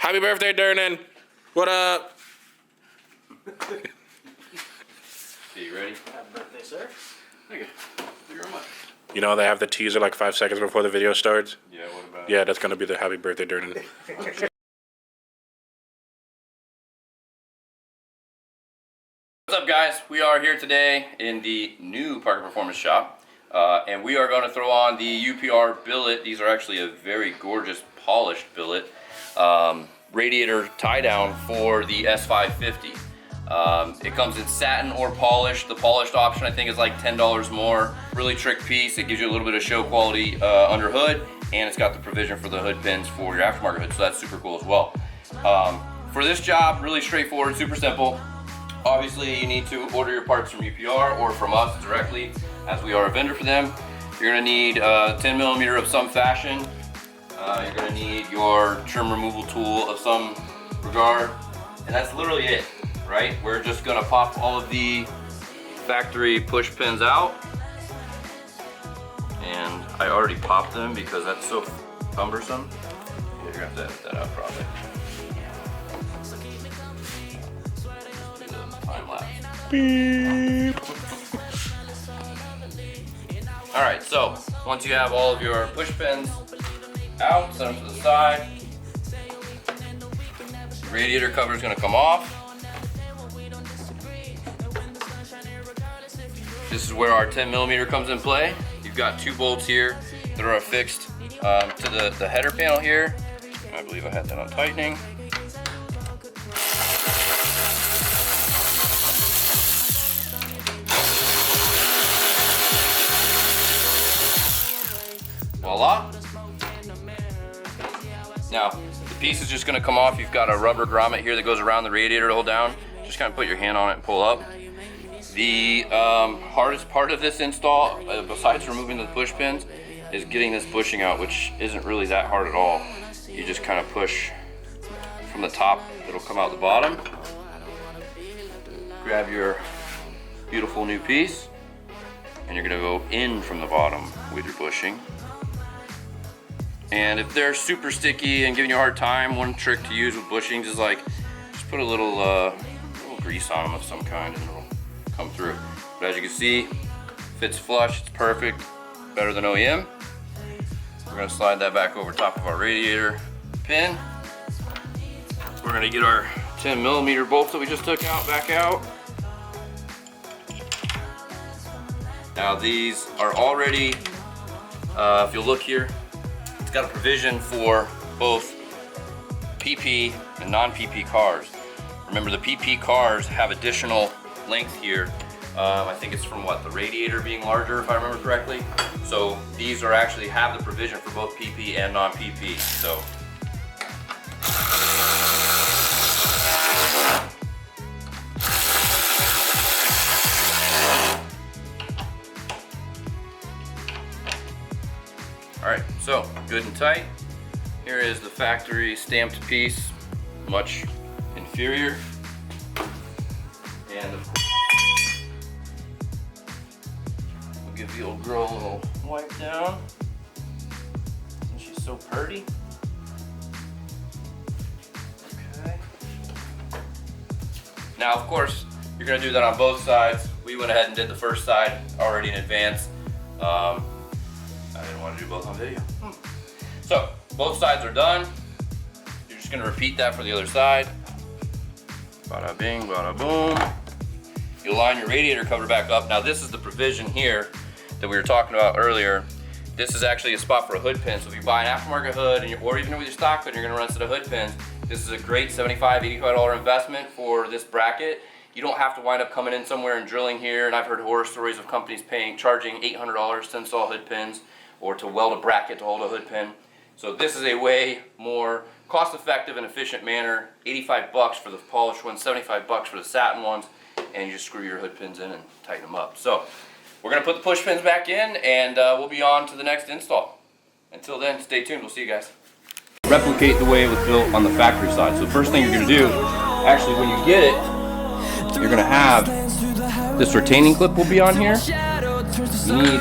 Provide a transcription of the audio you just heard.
Happy birthday, Durnan. What up? You ready? Happy birthday, sir. Thank you. Thank you very much. You know they have the teaser like 5 seconds before the video starts? Yeah, what about Yeah, that's gonna be the happy birthday, Durnan. What's up, guys? We are here today in the new Parker Performance shop, and we are going to throw on the UPR billet. These are actually a very gorgeous polished billet radiator tie down for the S550. It comes in satin or polished. The polished option I think is like $10 more. Really trick piece. It gives you a little bit of show quality under hood, and it's got the provision for the hood pins for your aftermarket hood, so that's super cool as well. For this job, really straightforward, super simple. Obviously, you need to order your parts from UPR or from us directly, as we are a vendor for them. You're gonna need 10 millimeter of some fashion. You're gonna need your trim removal tool of some regard, and that's literally it, right? We're just gonna pop all of the factory push pins out, and I already popped them because that's so cumbersome. You're gonna have to edit that out probably. Time lapse. Beep. All right, so once you have all of your push pins out, set them to the side. The radiator cover is going to come off. This is where our 10 millimeter comes in play. You've got 2 bolts here that are affixed to the header panel here. I believe I had that on tightening. Voila. Now, the piece is just going to come off. You've got a rubber grommet here that goes around the radiator to hold down. Just kind of put your hand on it and pull up. The hardest part of this install, besides removing the push pins, is getting this bushing out, which isn't really that hard at all. You just kind of push from the top, it'll come out the bottom. Grab your beautiful new piece, and you're going to go in from the bottom with your bushing. And if they're super sticky and giving you a hard time, one trick to use with bushings is like, just put a little grease on them of some kind and it'll come through. But as you can see, fits flush, it's perfect, better than OEM. We're gonna slide that back over top of our radiator pin. We're gonna get our 10 millimeter bolts that we just took out back out. Now these are already, if you look here, got a provision for both PP and non-PP cars. Remember, the PP cars have additional length here. I think it's from what, the radiator being larger, if I remember correctly. So these are actually have the provision for both PP and non-PP. So alright, so good and tight. Here is the factory stamped piece, much inferior. And of course, we'll give the old girl a little wipe down. And she's so purty. Okay. Now, of course, you're gonna do that on both sides. We went ahead and did the first side already in advance. I didn't want to do both on video. So, both sides are done. You're just gonna repeat that for the other side. Bada bing, bada boom. You line your radiator cover back up. Now this is the provision here that we were talking about earlier. This is actually a spot for a hood pin. So if you buy an aftermarket hood, or even with your stock hood, you're gonna run a set of hood pins. This is a great $75, $85 investment for this bracket. You don't have to wind up coming in somewhere and drilling here. And I've heard horror stories of companies charging $800 to install hood pins, or to weld a bracket to hold a hood pin. So this is a way more cost-effective and efficient manner. 85 bucks for the polished ones, 75 bucks for the satin ones, and you just screw your hood pins in and tighten them up. So we're gonna put the push pins back in, and we'll be on to the next install. Until then, stay tuned, we'll see you guys. Replicate the way it was built on the factory side. So the first thing you're gonna do, actually when you get it, you're gonna have this retaining clip will be on here. You need